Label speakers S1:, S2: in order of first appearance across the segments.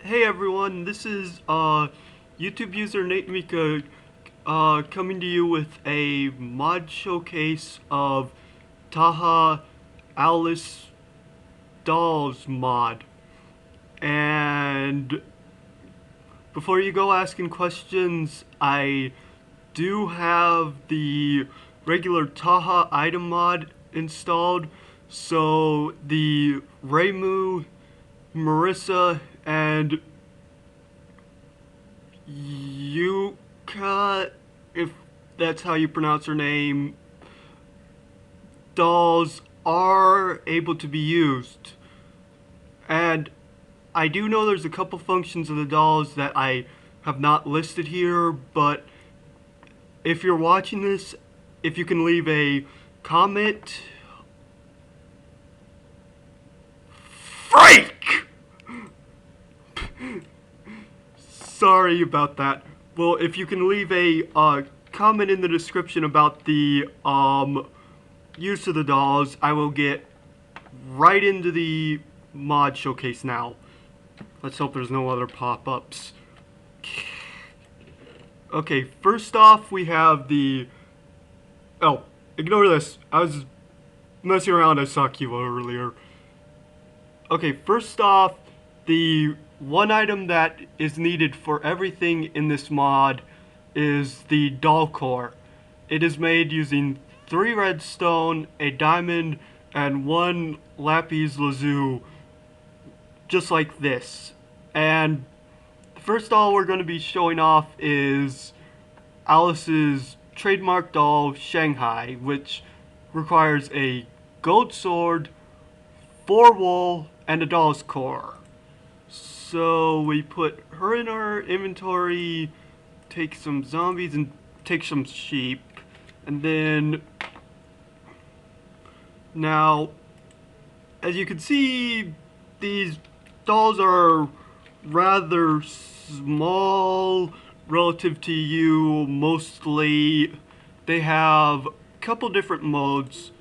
S1: Hey everyone, this is YouTube user NateMiki coming to you with a mod showcase of Touhou Items Dolls mod. And before you go asking questions, I do have the regular Touhou Item Mod installed, so the Reimu, Marissa, and Yuuka, if that's how you pronounce her name, dolls are able to be used. And I do know there's a couple functions of the dolls that I have not listed here, but if you're watching this, if you can leave a comment. Freak! Sorry about that. Well, if you can leave a comment in the description about the use of the dolls, I will get right into the mod showcase now. Let's hope there's no other pop-ups. Okay, first off we have the... Oh, ignore this. I was messing around, I saw Kiwa earlier. Okay, first off, the one item that is needed for everything in this mod is the doll core. It is made using 3 redstone, a diamond, and 1 lapis lazuli, just like this. And the first doll we're going to be showing off is Alice's trademark doll, Shanghai, which requires a gold sword, 4 wool, and a doll's core. So we put her in our inventory, take some zombies and take some sheep, and then now as you can see, these dolls are rather small relative to you. Mostly they have a couple different modes.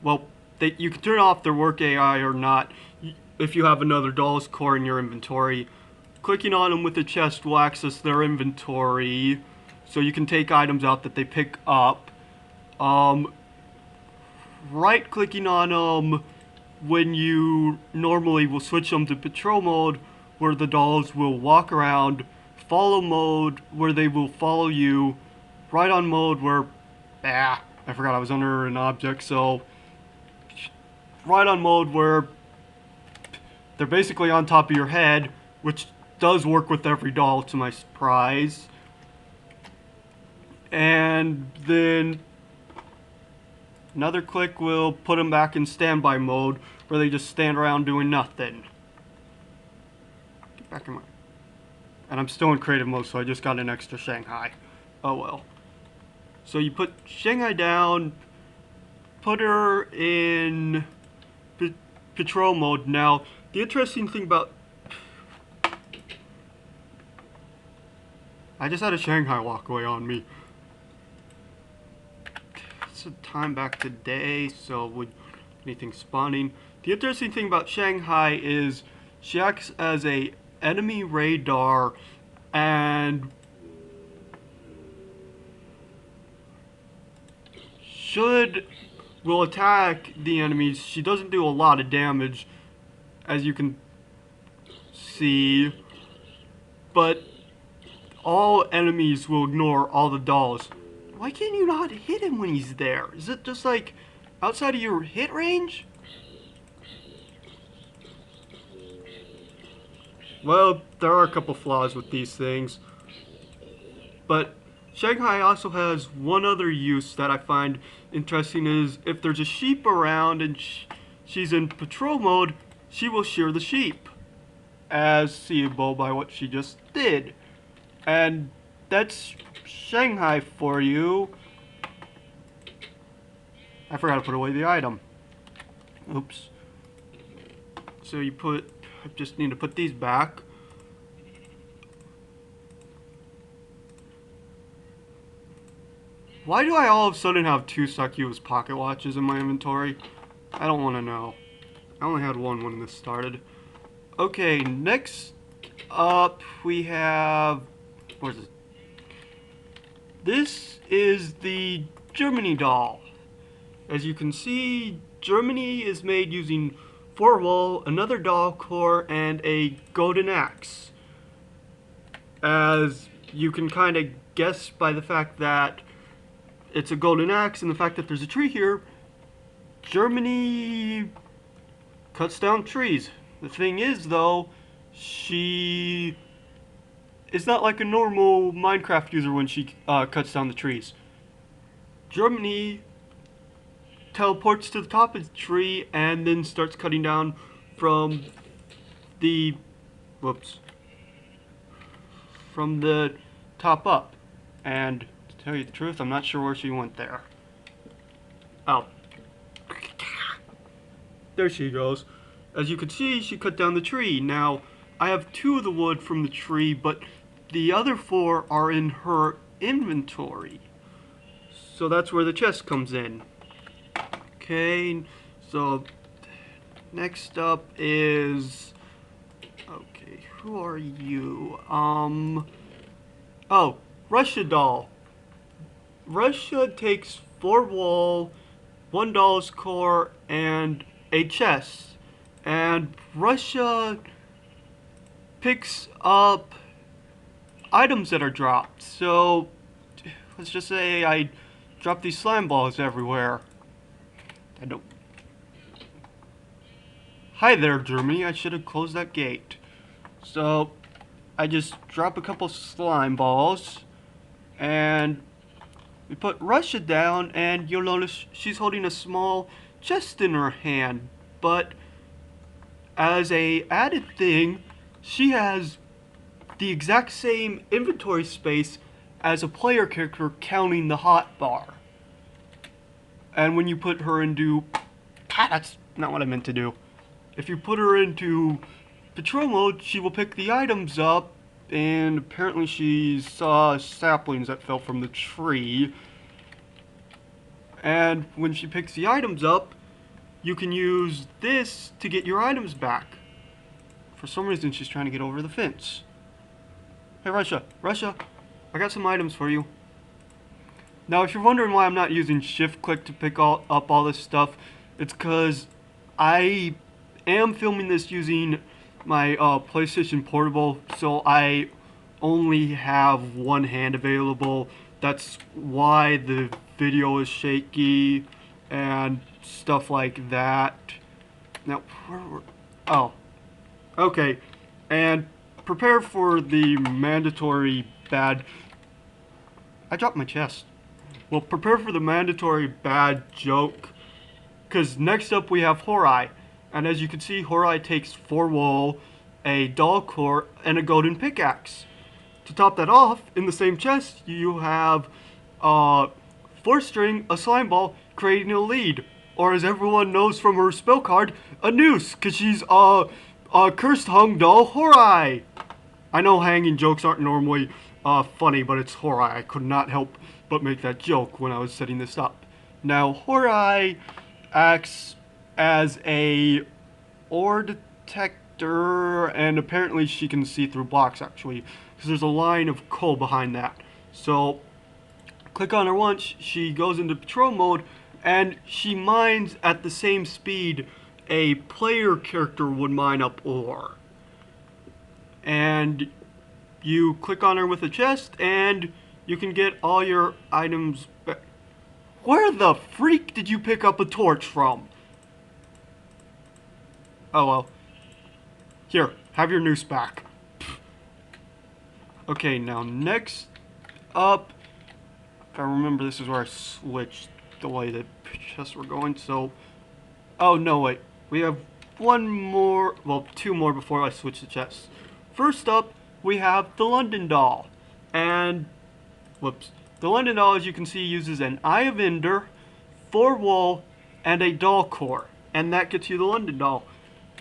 S1: Well, you can turn off their work AI or not if you have another doll's core in your inventory. Clicking on them with the chest will access their inventory, so you can take items out that they pick up. Right clicking on them when you normally will switch them to patrol mode, where the dolls will walk around, follow mode where they will follow you, right on mode where, I forgot I was under an object, so right on mode where they're basically on top of your head, which does work with every doll to my surprise. And then another click will put them back in standby mode, where they just stand around doing nothing. Get back in my... And I'm still in creative mode, so I just got an extra Shanghai. Oh well. So you put Shanghai down, put her in patrol mode. Now, the interesting thing about... I just had a Shanghai walk away on me. It's a time back today, so would anything spawning. The interesting thing about Shanghai is she acts as a enemy radar and will attack the enemies. She doesn't do a lot of damage, as you can see, but all enemies will ignore all the dolls. Why can't you not hit him when he's there? Is it just like outside of your hit range? Well, there are a couple flaws with these things, but Shanghai also has one other use that I find interesting, is if there's a sheep around and she's in patrol mode, she will shear the sheep, as seeable by what she just did. And that's Shanghai for you. I forgot to put away the item. Oops. So you put... I just need to put these back. Why do I all of a sudden have 2 Sucubus pocket watches in my inventory? I don't want to know. I only had one when this started. Okay, next up, we have, what is it? This is the Germany doll. As you can see, Germany is made using 4 wool, another doll core, and a golden axe. As you can kind of guess by the fact that it's a golden axe and the fact that there's a tree here, Germany cuts down trees. The thing is, though, she is not like a normal Minecraft user when she cuts down the trees. Germany teleports to the top of the tree and then starts cutting down from the from the top up. And to tell you the truth, I'm not sure where she went there. Oh. There she goes. As you can see, she cut down the tree. Now, I have 2 of the wood from the tree, but the other 4 are in her inventory. So that's where the chest comes in. Okay, so next up is, okay, who are you? Oh, Russia doll. Russia takes 4 wool, 1 doll's core, and a chest. And Russia picks up items that are dropped. So, let's just say I drop these slime balls everywhere. I don't... Hi there, Germany. I should have closed that gate. So, I just drop a couple slime balls, and we put Russia down, and you'll notice she's holding a small chest in her hand. But as a added thing, she has the exact same inventory space as a player character counting the hotbar. And when you put her into... That's not what I meant to do. If you put her into patrol mode, she will pick the items up, and apparently she saw saplings that fell from the tree. And when she picks the items up, you can use this to get your items back. For some reason, she's trying to get over the fence. Hey, Russia, I got some items for you. Now, if you're wondering why I'm not using shift-click to pick up all this stuff, it's because I am filming this using my PlayStation Portable, so I only have one hand available. That's why the video is shaky and stuff like that. Now, oh, okay, and prepare for the mandatory bad... I dropped my chest. Well, prepare for the mandatory bad joke, because next up we have Horai. And as you can see, Horai takes 4 wool, a doll core, and a golden pickaxe. To top that off, in the same chest, you have 4 string, a slime ball, creating a lead. Or as everyone knows from her spell card, a noose, because she's a cursed hung doll Horai. I know hanging jokes aren't normally funny, but it's Horai. I could not help but make that joke when I was setting this up. Now, Horai acts as a ore detector, and apparently she can see through blocks, actually, because there's a line of coal behind that. So, click on her once, she goes into patrol mode, and she mines at the same speed a player character would mine up ore. And you click on her with a chest, and you can get all your items back. Where the freak did you pick up a torch from? Oh well. Here, have your noose back. Okay, now next up, if I remember, this is where I switched the way the chests were going, so... Oh, no, wait. We have one more, well, 2 more before I switch the chests. First up, we have the London doll. And, whoops. The London doll, as you can see, uses an Eye of Ender, 4 wool, and a doll core. And that gets you the London doll.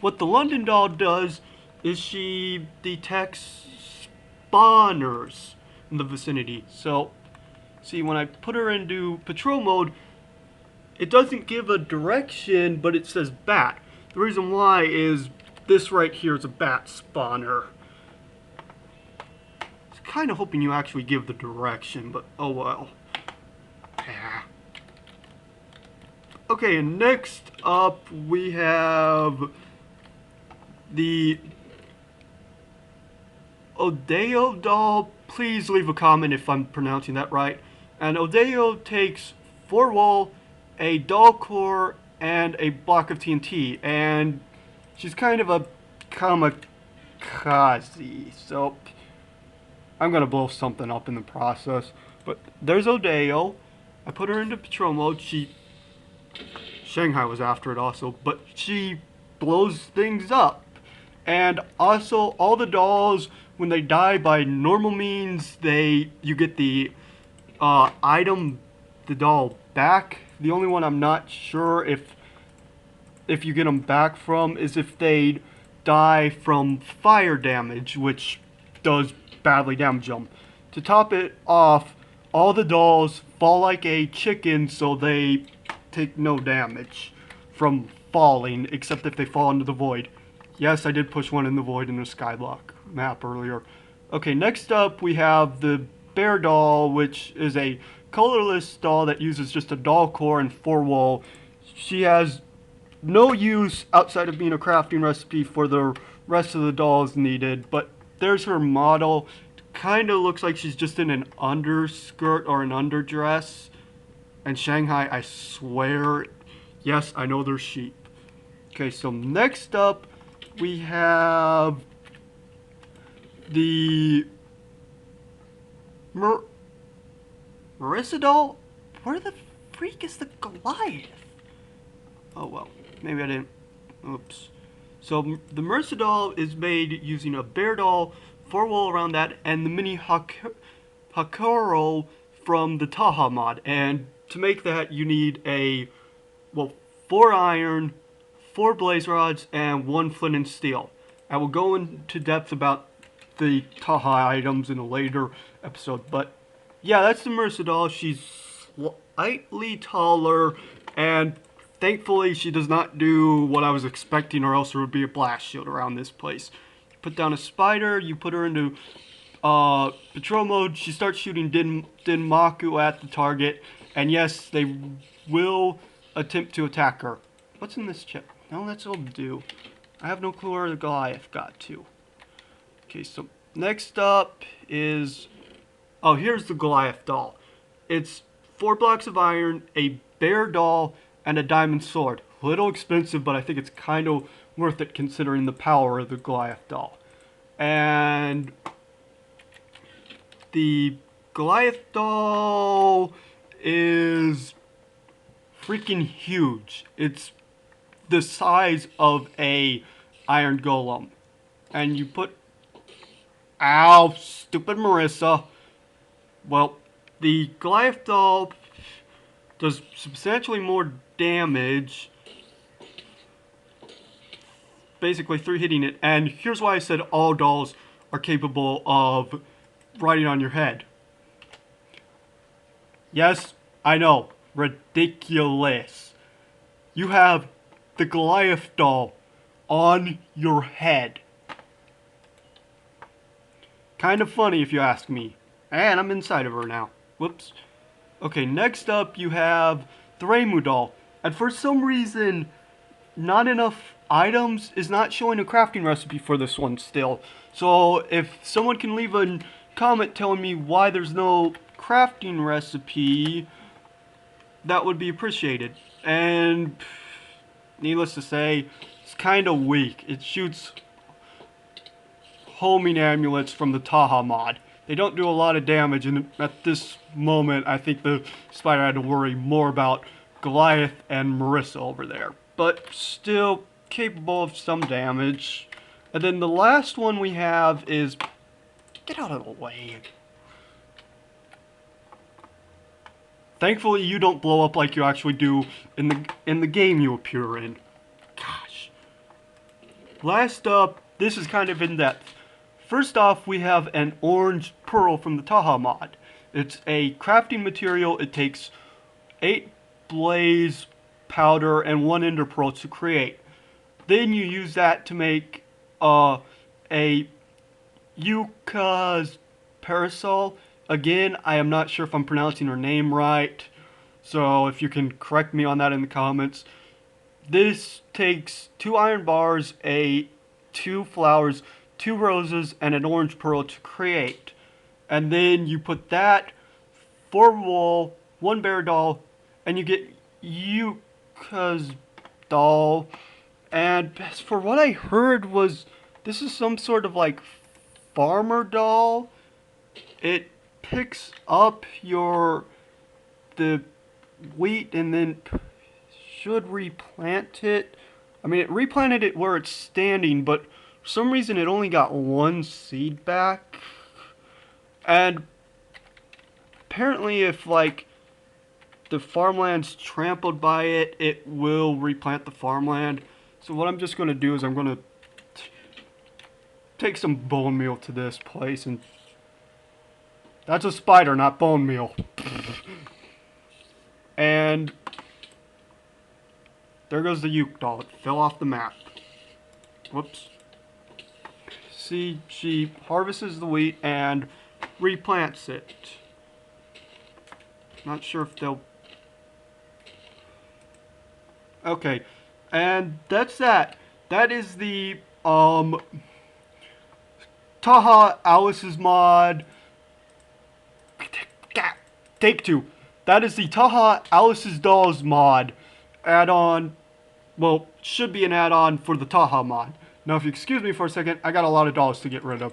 S1: What the London doll does is she detects spawners in the vicinity. So, see, when I put her into patrol mode, it doesn't give a direction, but it says bat. The reason why is this right here is a bat spawner. kind of hoping you actually give the direction, but oh well. Yeah. Okay, and next up we have the Touhou Doll. Please leave a comment if I'm pronouncing that right. And Touhou takes 4 wool, a doll core, and a block of TNT. And she's kind of a kamikaze, so I'm gonna blow something up in the process. But there's Touhou. I put her into patrol mode. Shanghai was after it also, but she blows things up. And also, all the dolls, when they die by normal means, you get the item, the doll back. The only one I'm not sure if you get them back from is if they die from fire damage, which does badly damage them. To top it off, all the dolls fall like a chicken, so they take no damage from falling, except if they fall into the void. Yes, I did push one in the void in the Skyblock map earlier. Okay, next up we have the Bear Doll, which is a colorless doll that uses just a doll core and 4 wool. She has no use outside of being a crafting recipe for the rest of the dolls needed, but there's her model. Kind of looks like she's just in an underskirt or an underdress. And Shanghai, I swear, yes, I know they're sheep. Okay, so next up we have the Marissa doll? Where the freak is the Goliath? Oh well, maybe I didn't. Oops. So the Marissa doll is made using a bear doll, 4 wool around that, and the mini Hakuro from the Touhou mod. And to make that, you need 4 iron, 4 blaze rods, and 1 flint and steel. I will go into depth about the Touhou items in a later episode, but yeah, that's the Marissa doll. She's slightly taller, and thankfully she does not do what I was expecting, or else there would be a blast shield around this place. You put down a spider, you put her into patrol mode, she starts shooting Denmaku at the target, and yes, they will attempt to attack her. What's in this chip? No, that's all do. I have no clue where the Goliath got to. Okay, so next up is... Oh, here's the Goliath doll. It's 4 blocks of iron, a bear doll, and a diamond sword. A little expensive, but I think it's kind of worth it considering the power of the Goliath doll. And the Goliath doll is freaking huge. It's the size of a iron golem. And you put... Ow, stupid Marissa. Well, the Goliath doll does substantially more damage. Basically 3 hitting it. And here's why I said all dolls are capable of riding on your head. Yes, I know. Ridiculous. You have the Goliath doll on your head. Kind of funny if you ask me. And I'm inside of her now. Whoops. Okay, next up you have the Reimu doll. And for some reason, not enough items is not showing a crafting recipe for this one still. So if someone can leave a comment telling me why there's no crafting recipe, that would be appreciated. And needless to say, it's kind of weak. It shoots homing amulets from the Touhou mod. They don't do a lot of damage, and at this moment, I think the spider had to worry more about Goliath and Marissa over there. But still capable of some damage. And then the last one we have is... Get out of the way. Thankfully, you don't blow up like you actually do in the game you appear in. Gosh. Last up, this is kind of in depth. First off, we have an orange pearl from the Touhou mod. It's a crafting material. It takes 8 blaze powder and 1 ender pearl to create. Then you use that to make a Yuuka's Parasol. Again, I am not sure if I'm pronouncing her name right, so if you can correct me on that in the comments. This takes 2 iron bars, 2 flowers, 2 roses, and an orange pearl to create. And then you put that, 4 wool, 1 bear doll, and you get Yuuka's doll. And as for what I heard was, this is some sort of like farmer doll. It picks up the wheat and then should replant it. I mean, it replanted it where it's standing, but for some reason it only got 1 seed back. And apparently if like the farmland's trampled by it, it will replant the farmland. So what I'm just going to do is I'm going to take some bone meal to this place, and that's a spider, not bone meal. And there goes the Yuuka doll. It fell off the map. Whoops. See, she harvests the wheat and replants it. Not sure if they'll... Okay. And that's that. That is the Touhou Items Mod. Take 2. That is the Touhou Items Dolls mod add-on. Well, should be an add-on for the Touhou mod. Now, if you excuse me for a second, I got a lot of dolls to get rid of.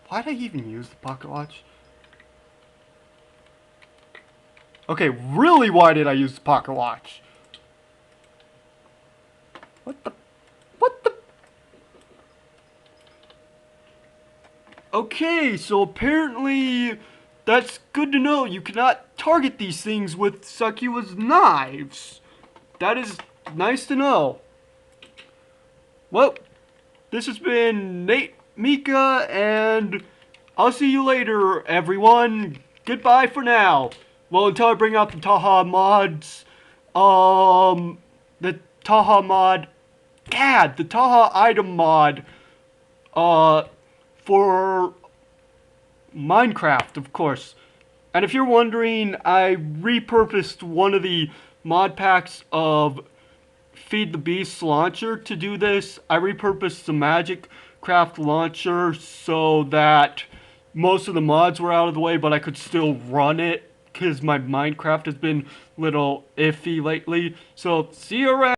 S1: Why did I even use the pocket watch? Okay, really, why did I use the pocket watch? What the? Okay, so apparently that's good to know. You cannot target these things with Sakua's knives. That is nice to know. Well, this has been NateMiki, and I'll see you later, everyone. Goodbye for now. Well, until I bring out the Touhou mods, the Touhou mod, the Touhou item mod, for Minecraft, of course. And if you're wondering, I repurposed one of the mod packs of Feed the Beast launcher to do this. I repurposed the Magic Craft launcher so that most of the mods were out of the way, but I could still run it because my Minecraft has been a little iffy lately. So, see you around.